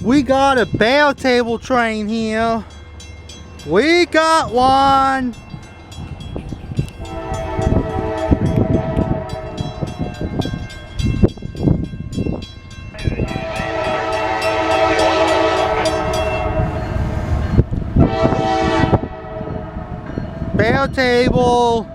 We got a baretable train here. We got one. Baretable.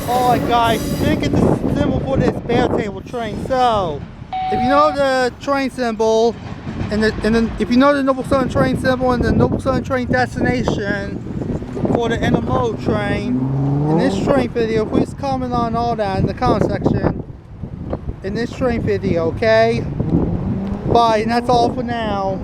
Alright guys, didn't get the symbol for this baretable train. So, if you know the train symbol, and then if you know the Norfolk Southern train symbol and the Norfolk Southern train destination for the intermodal train, in this train video, please comment on all that in the comment section in this train video, okay? Bye, and that's all for now.